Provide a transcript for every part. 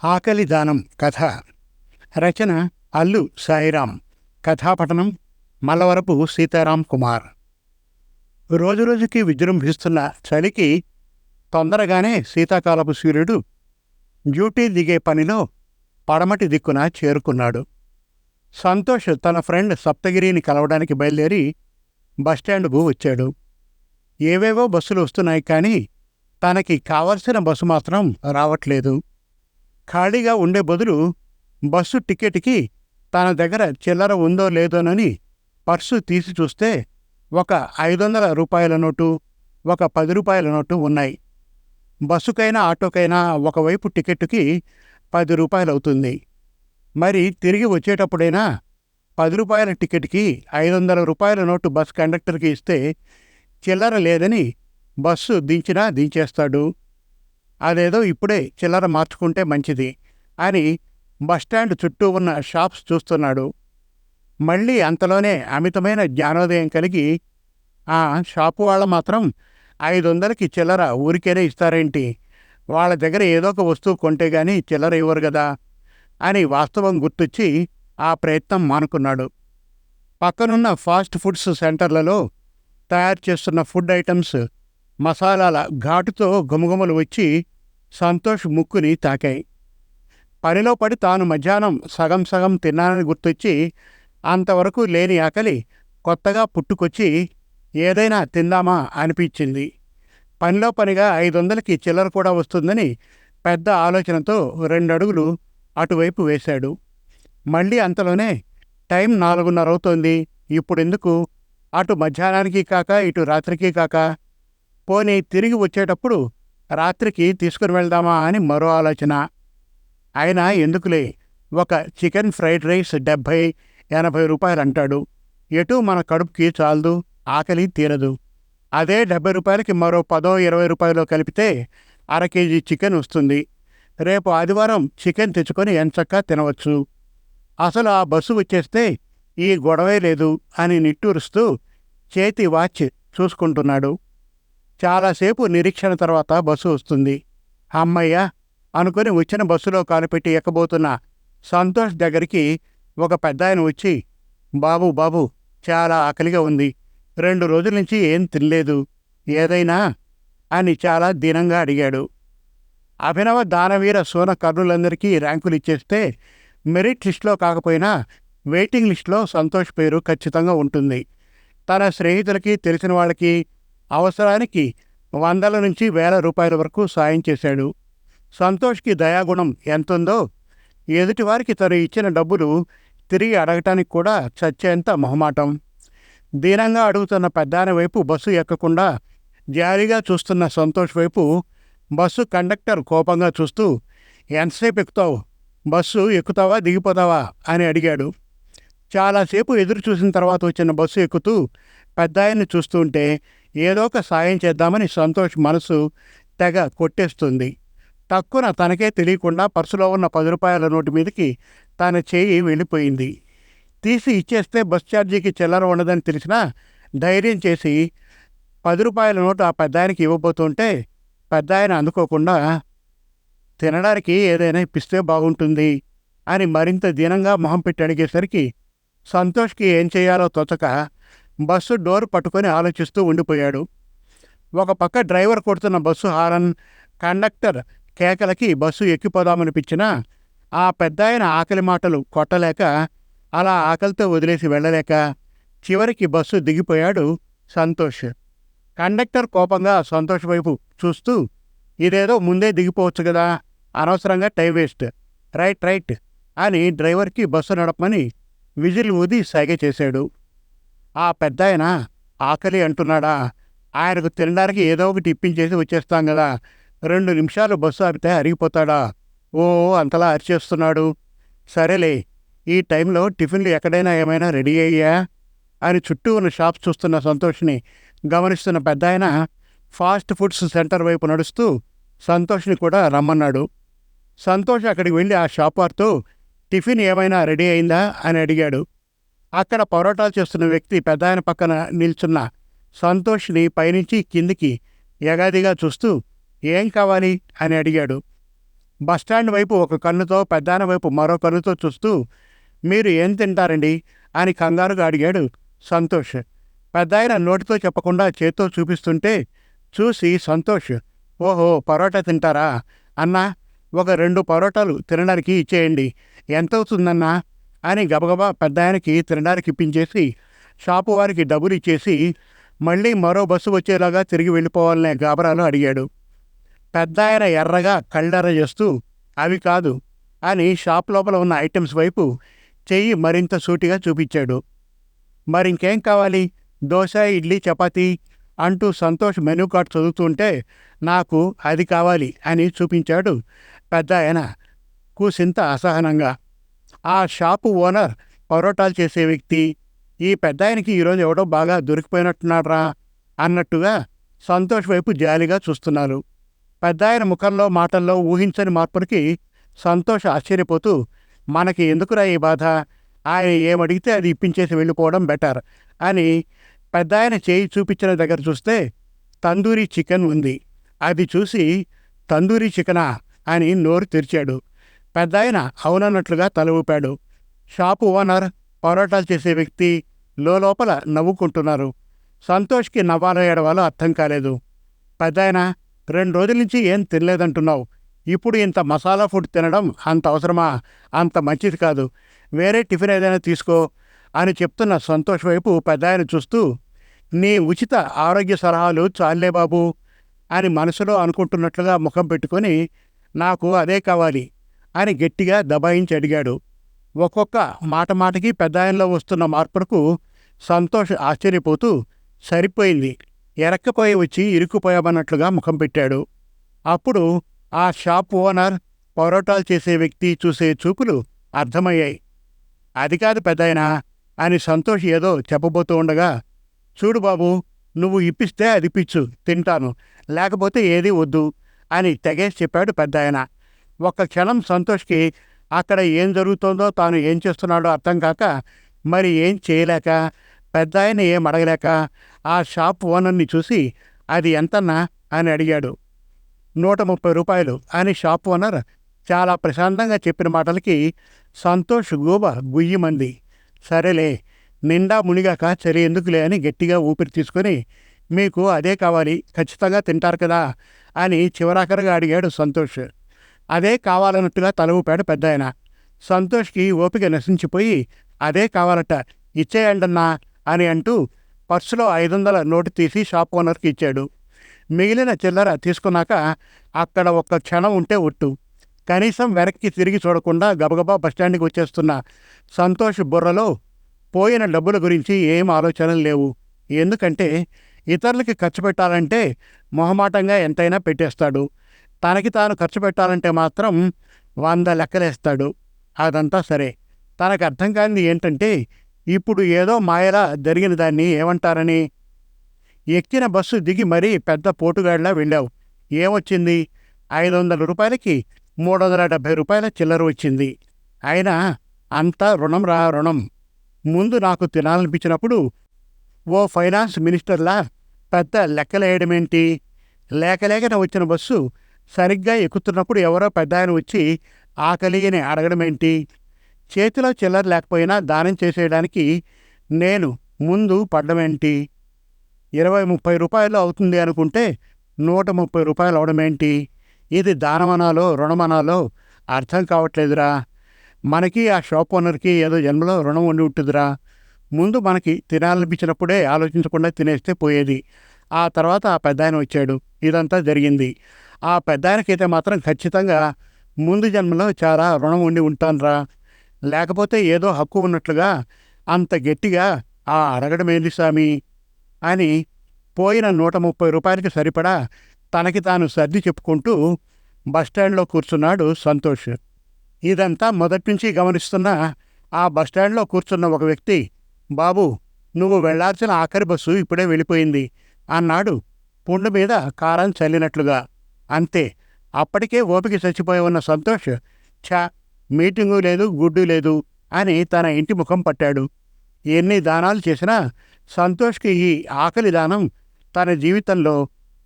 ఆకలి దానం కథ. రచన అల్లు సాయిరాం. కథాపఠనం మల్లవరపు సీతారాం కుమార్. రోజురోజుకి విజృంభిస్తున్న చలికి తొందరగానే శీతాకాలపు సూర్యుడు డ్యూటీ దిగే పనిలో పడమటి దిక్కున చేరుకున్నాడు. సంతోష్ తన ఫ్రెండ్ సప్తగిరిని కలవడానికి బయలుదేరి బస్టాండుకు వచ్చాడు. ఏవేవో బస్సులు వస్తున్నాయి, కానీ తనకి కావలసిన బస్సు మాత్రం రావట్లేదు. ఖాళీగా ఉండే బదులు బస్సు టికెట్కి తన దగ్గర చిల్లర ఉందో లేదోనని పర్సు తీసి చూస్తే ఒక 500 రూపాయల నోటు, ఒక 10 రూపాయల నోటు ఉన్నాయి. బస్సుకైనా ఆటోకైనా ఒకవైపు టికెట్టుకి 10 రూపాయలు అవుతుంది. మరి తిరిగి వచ్చేటప్పుడైనా 10 రూపాయల టికెట్కి 500 రూపాయల నోటు బస్ కండక్టర్కి ఇస్తే చిల్లర లేదని బస్సు దించినా దించేస్తాడు. అదేదో ఇప్పుడే చిల్లర మార్చుకుంటే మంచిది అని బస్టాండ్ చుట్టూ ఉన్న షాప్స్ చూస్తున్నాడు. మళ్ళీ అంతలోనే అమితమైన జ్ఞానోదయం కలిగి, ఆ షాపు వాళ్ళ మాత్రం 500కి చిల్లర ఊరికేనే ఇస్తారేంటి, వాళ్ళ దగ్గర ఏదో ఒక వస్తువు కొంటే గానీ చిల్లర ఇవ్వరు కదా అని వాస్తవం గుర్తొచ్చి ఆ ప్రయత్నం మానుకున్నాడు. పక్కనున్న ఫాస్ట్ ఫుడ్స్ సెంటర్లలో తయారు చేస్తున్న ఫుడ్ ఐటమ్స్ మసాలాల ఘాటుతో గుమగుమలు వచ్చి సంతోష్ ముక్కుని తాకాయి. పనిలో పడి తాను మధ్యాహ్నం సగం సగం తిన్నానని గుర్తొచ్చి అంతవరకు లేని ఆకలి కొత్తగా పుట్టుకొచ్చి ఏదైనా తిందామా అనిపించింది. పనిలో పనిగా 500కి చిల్లర కూడా వస్తుందని పెద్ద ఆలోచనతో 2 అడుగులు అటువైపు వేశాడు. మళ్ళీ అంతలోనే టైం 4:30 అవుతోంది. ఇప్పుడెందుకు, అటు మధ్యాహ్నానికి కాక ఇటు రాత్రికి కాక, పోనీ తిరిగి వచ్చేటప్పుడు రాత్రికి తీసుకుని వెళ్దామా అని మరో ఆలోచన. అయినా ఎందుకులే, ఒక చికెన్ ఫ్రైడ్ రైస్ 70-80 రూపాయలు అంటాడు. ఎటు మన కడుపుకి చాలదు, ఆకలి తీరదు. అదే 70 రూపాయలకి మరో 10-20 రూపాయలు కలిపితే అర కేజీ చికెన్ వస్తుంది. రేపు ఆదివారం చికెన్ తెచ్చుకొని ఎంచక్కా తినవచ్చు. అసలు ఆ బస్సు వచ్చేస్తే ఈ గొడవే లేదు అని నిట్టూరుస్తూ చేతి వాచ్ చూసుకుంటున్నాడు. చాలాసేపు నిరీక్షణ తర్వాత బస్సు వస్తుంది. అమ్మయ్య అనుకుని వచ్చిన బస్సులో కాలుపెట్టి ఎక్కబోతున్న సంతోష్ దగ్గరికి ఒక పెద్దాయన వచ్చి, బాబు బాబు చాలా ఆకలిగా ఉంది, 2 రోజుల నుంచి ఏం తినలేదు, ఏదైనా అని చాలా దీనంగా అడిగాడు. అభినవ దానవీర సోన కర్ణులందరికీ ర్యాంకులు ఇచ్చేస్తే మెరిట్ లిస్టులో కాకపోయినా వెయిటింగ్ లిస్టులో సంతోష్ పేరు ఖచ్చితంగా ఉంటుంది. తన స్నేహితులకి, తెలిసిన వాళ్ళకి అవసరానికి 100 నుంచి 1000 రూపాయల వరకు సాయం చేశాడు. సంతోష్కి దయాగుణం ఎంతుందో ఎదుటివారికి తను ఇచ్చిన డబ్బులు తిరిగి అడగటానికి కూడా చచ్చేంత మొహమాటం. దీనంగా అడుగుతున్న పెద్దాయన వైపు బస్సు ఎక్కకుండా జాలీగా చూస్తున్న సంతోష్ వైపు బస్సు కండక్టర్ కోపంగా చూస్తూ, ఎంతసేపు ఎక్కుతావు, బస్సు ఎక్కుతావా దిగిపోతావా అని అడిగాడు. చాలాసేపు ఎదురు చూసిన తర్వాత వచ్చిన బస్సు ఎక్కుతూ పెద్దాయన్ని చూస్తుంటే ఏదో ఒక సాయం చేద్దామని సంతోష్ మనసు తెగ కొట్టేస్తుంది. తక్కువ తనకే తెలియకుండా పర్సులో ఉన్న 10 రూపాయల నోటు మీదకి తన చేయి వెళ్ళిపోయింది. తీసి ఇచ్చేస్తే బస్ ఛార్జీకి చిల్లర ఉండదని తెలిసినా ధైర్యం చేసి 10 రూపాయల నోటు ఆ పెద్దాయనకి ఇవ్వబోతుంటే పెద్దాయన అందుకోకుండా, తినడానికి ఏదైనా ఇప్పిస్తే బాగుంటుంది అని మరింత దీనంగా మొహం పెట్టి అడిగేసరికి సంతోష్కి ఏం చేయాలో తోచక బస్సు డోర్ పట్టుకొని ఆలోచిస్తూ ఉండిపోయాడు. ఒక పక్క డ్రైవర్ కొడుతున్న బస్సు హారన్, కండక్టర్ కేకలకి బస్సు ఎక్కిపోదామనిపించినా ఆ పెద్దాయన ఆకలి మాటలు కొట్టలేక, అలా ఆకలితో వదిలేసి వెళ్ళలేక చివరికి బస్సు దిగిపోయాడు సంతోష్. కండక్టర్ కోపంగా సంతోష్ వైపు చూస్తూ, ఇదేదో ముందే దిగిపోవచ్చు కదా, అనవసరంగా టైం వేస్ట్, రైట్ రైట్ అని డ్రైవర్కి బస్సు నడపమని విజిల్ ఊది సైగ చేశాడు. ఆ పెద్దాయన ఆకలి అంటున్నాడా, ఆయనకు తినడానికి ఏదో ఒకటి ఇప్పించేసి వచ్చేస్తాం కదా, 2 నిమిషాలు బస్సు ఆపితే అరిగిపోతాడా, ఓ అంతలా అరిచేస్తున్నాడు. సరేలే, ఈ టైంలో టిఫిన్లు ఎక్కడైనా ఏమైనా రెడీ అయ్యా అని చుట్టూ ఉన్న షాప్స్ చూస్తున్న సంతోష్ని గమనిస్తున్న పెద్దాయన ఫాస్ట్ ఫుడ్స్ సెంటర్ వైపు నడుస్తూ సంతోష్ని కూడా రమ్మన్నాడు. సంతోష్ అక్కడికి వెళ్ళి ఆ షాపార్తో టిఫిన్ ఏమైనా రెడీ అయిందా అని అడిగాడు. అక్కడ పరోటాలు చేస్తున్న వ్యక్తి పెద్దాయన పక్కన నిల్చున్న సంతోష్ని పైనుంచి కిందికి ఎగాదిగా చూస్తూ, ఏం కావాలి అని అడిగాడు. బస్టాండ్ వైపు ఒక కన్నుతో, పెద్దాయన వైపు మరో కన్నుతో చూస్తూ, మీరు ఏం తింటారండి అని కంగారుగా అడిగాడు సంతోష్. పెద్దాయన నోటితో చెప్పకుండా చేత్తో చూపిస్తుంటే చూసి సంతోష్, ఓహో, పరోటా తింటారా అన్నా, ఒక 2 పరోటాలు తినడానికి ఇచ్చేయండి, ఎంతవుతుందన్నా అని గబగబా పెద్దాయనకి తినడానికి ఇప్పించేసి షాపు వారికి డబ్బులు ఇచ్చేసి మళ్ళీ మరో బస్సు వచ్చేలాగా తిరిగి వెళ్ళిపోవాలనే గాబరాలో అడిగాడు. పెద్దాయన ఎర్రగా కళ్ళెర్ర చేస్తూ అవి కాదు అని షాప్ లోపల ఉన్న ఐటమ్స్ వైపు చెయ్యి మరింత సూటిగా చూపించాడు. మరింకేం కావాలి, దోశ, ఇడ్లీ, చపాతీ అంటూ సంతోష్ మెనూ కార్డ్ చదువుతుంటే నాకు అది కావాలి అని చూపించాడు పెద్దాయన కూసింత అసహనంగా. ఆ షాపు ఓనర్, పరోటాలు చేసే వ్యక్తి, ఈ పెద్దాయనకి ఈరోజు ఎవడో బాగా దొరికిపోయినట్టున్నాడ్రా అన్నట్టుగా సంతోష్ వైపు జాలిగా చూస్తున్నారు. పెద్దాయన ముఖంలో, మాటల్లో ఊహించని మార్పులకి సంతోష్ ఆశ్చర్యపోతూ, మనకి ఎందుకురా ఈ బాధ, ఆయన ఏమడిగితే అది ఇప్పించేసి వెళ్ళిపోవడం బెటర్ అని పెద్దాయన చేయి చూపించిన దగ్గర చూస్తే తందూరీ చికెన్ ఉంది. అది చూసి తందూరీ చికెనా అని నోరు తెరిచాడు. పెద్దాయన అవునన్నట్లుగా తల ఊపాడు. షాపు ఓనర్, పరోటాలు చేసే వ్యక్తి లోపల నవ్వుకుంటున్నారు. సంతోష్కి నవ్వాలో ఏడవాలో అర్థం కాలేదు. పెద్దాయన, 2 రోజుల నుంచి ఏం తినలేదంటున్నావు, ఇప్పుడు ఇంత మసాలా ఫుడ్ తినడం అంత అవసరమా, అంత మంచిది కాదు, వేరే టిఫిన్ ఏదైనా తీసుకో అని చెప్తున్న సంతోష్ వైపు పెద్దాయన చూస్తూ, నీ ఉచిత ఆరోగ్య సలహాలు చాలే బాబు అని మనసులో అనుకుంటున్నట్లుగా ముఖం పెట్టుకొని, నాకు అదే కావాలి అని గట్టిగా దబాయించి అడిగాడు. ఒక్కొక్క మాటకి పెద్దాయనలో వస్తున్న మార్పులకు సంతోష్ ఆశ్చర్యపోతూ, సరిపోయింది, ఎరక్కపోయి వచ్చి ఇరుక్కుపోయామన్నట్లుగా ముఖం పెట్టాడు. అప్పుడు ఆ షాప్ ఓనర్, పరోటాలు చేసే వ్యక్తి చూసే చూపులు అర్థమయ్యాయి. అది కాదు పెద్దాయనా అని సంతోష్ ఏదో చెప్పబోతూ ఉండగా, చూడు బాబు, నువ్వు ఇప్పిస్తే అది పిచ్చు తింటాను, లేకపోతే ఏదీ వద్దు అని తెగేసి చెప్పాడు పెద్దాయన. ఒక్క క్షణం సంతోష్కి అక్కడ ఏం జరుగుతోందో, తాను ఏం చేస్తున్నాడో అర్థం కాక, మరి ఏం చేయలేక, పెద్దాయన ఏం అడగలేక ఆ షాప్ ఓనర్ని చూసి అది ఎంతన్నా అని అడిగాడు. 130 రూపాయలు అని షాప్ ఓనర్ చాలా ప్రశాంతంగా చెప్పిన మాటలకి సంతోష్ గూబ గుయ్యమంది. సరేలే, నిండా మునిగాక చలి ఎందుకులే అని గట్టిగా ఊపిరి తీసుకొని, మీకు అదే కావాలి, ఖచ్చితంగా తింటారు కదా అని చివరాఖరిగా అడిగాడు సంతోష్. అదే కావాలన్నట్టుగా తల ఊపాడు పెద్దాయన. సంతోష్కి ఓపిక నశించిపోయి, అదే కావాలట, ఇచ్చేయండన్నా అని అంటూ పర్సులో 500 నోటు తీసి షాప్ ఓనర్కి ఇచ్చాడు. మిగిలిన చిల్లర తీసుకున్నాక అక్కడ ఒక్క క్షణం ఉంటే ఒట్టు. కనీసం వెనక్కి తిరిగి చూడకుండా గబగబా బస్టాండ్కి వచ్చేస్తున్న సంతోష్ బుర్రలో పోయిన డబ్బుల గురించి ఏం ఆలోచనలు లేవు. ఎందుకంటే ఇతరులకి ఖర్చు పెట్టాలంటే మొహమాటంగా ఎంతైనా పెట్టేస్తాడు. తనకి తాను ఖర్చు పెట్టాలంటే మాత్రం 100 లెక్కలేస్తాడు. అదంతా సరే, తనకు అర్థం కానిది ఏంటంటే ఇప్పుడు ఏదో మాయలా జరిగిన దాన్ని ఏమంటారని. ఎక్కిన బస్సు దిగి మరీ పెద్ద పోటుగాడిలా వెళ్ళావు. ఏమొచ్చింది, 500 రూపాయలకి 370 రూపాయల చిల్లర వచ్చింది. అయినా అంతా రుణం రా రుణం. ముందు నాకు తినాలనిపించినప్పుడు ఓ ఫైనాన్స్ మినిస్టర్లా పెద్ద లెక్కలేయడమేంటి, లేకలేకన వచ్చిన బస్సు సరిగ్గా ఎక్కుతున్నప్పుడు ఎవరో పెద్దాయన వచ్చి ఆకలిని అడగడమేంటి, చేతిలో చిల్లర లేకపోయినా దానం చేసేయడానికి నేను ముందు పడ్డమేంటి, 20-30 రూపాయలు అవుతుంది అనుకుంటే 130 రూపాయలు అవడమేంటి, ఇది దానమనాలో రుణమనాలో అర్థం కావట్లేదురా. మనకి ఆ షాప్ ఓనర్కి ఏదో జన్మలో రుణం ఉండి ఉంటుందిరా. ముందు మనకి తినాలనిపించినప్పుడే ఆలోచించకుండా తినేస్తే పోయేది. ఆ తర్వాత ఆ పెద్దాయన వచ్చాడు, ఇదంతా జరిగింది. ఆ పెద్దాయనకైతే మాత్రం ఖచ్చితంగా ముందు జన్మలో చాలా రుణం ఉండి ఉంటానురా. లేకపోతే ఏదో హక్కు ఉన్నట్లుగా అంత గట్టిగా ఆ అడగడమేంది స్వామి అని పోయిన 130 రూపాయలకి సరిపడా తనకి తాను సర్ది చెప్పుకుంటూ బస్టాండ్లో కూర్చున్నాడు సంతోష్. ఇదంతా మొదటి నుంచి గమనిస్తున్న ఆ బస్టాండ్లో కూర్చున్న ఒక వ్యక్తి, బాబు, నువ్వు వెళ్లాల్సిన ఆఖరి బస్సు ఇప్పుడే వెళ్ళిపోయింది అన్నాడు పుండు మీద కారం చల్లినట్లుగా. అంతే, అప్పటికే ఓపిక చచ్చిపోయి ఉన్న సంతోష్, ఛా, మీటింగు లేదు, గుడ్డు లేదు అని తన ఇంటి ముఖం పట్టాడు. ఎన్ని దానాలు చేసినా సంతోష్కి ఈ ఆకలి దానం తన జీవితంలో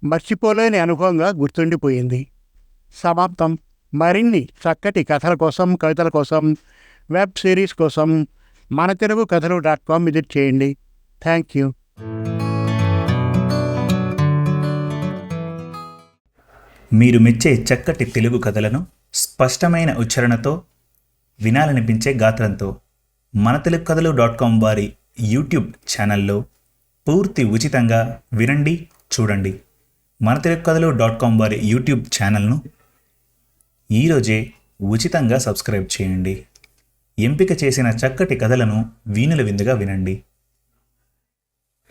మర్చిపోలేని అనుభవంగా గుర్తుండిపోయింది. సమాప్తం. మరిన్ని చక్కటి కథల కోసం, కవితల కోసం, వెబ్ సిరీస్ కోసం మన తెలుగు కథలు .com విజిట్ చేయండి. Thank you. మీరు మెచ్చే చక్కటి తెలుగు కథలను స్పష్టమైన ఉచ్చారణతో, వినాలనిపించే గాత్రంతో మన తెలుగు కథలు .com వారి యూట్యూబ్ ఛానల్లో పూర్తి ఉచితంగా వినండి, చూడండి. మన తెలుగు కథలు .com వారి యూట్యూబ్ ఛానల్ను ఈరోజే ఉచితంగా సబ్స్క్రైబ్ చేయండి. ఎంపిక చేసిన చక్కటి కథలను వీణుల విందుగా వినండి.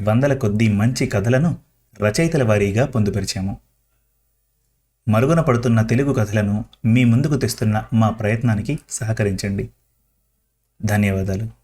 వందల కొద్దీ మంచి కథలను రచయితల వారీగా పొందుపరిచాము. మరుగున పడుతున్న తెలుగు కథలను మీ ముందుకు తెస్తున్న మా ప్రయత్నానికి సహకరించండి. ధన్యవాదాలు.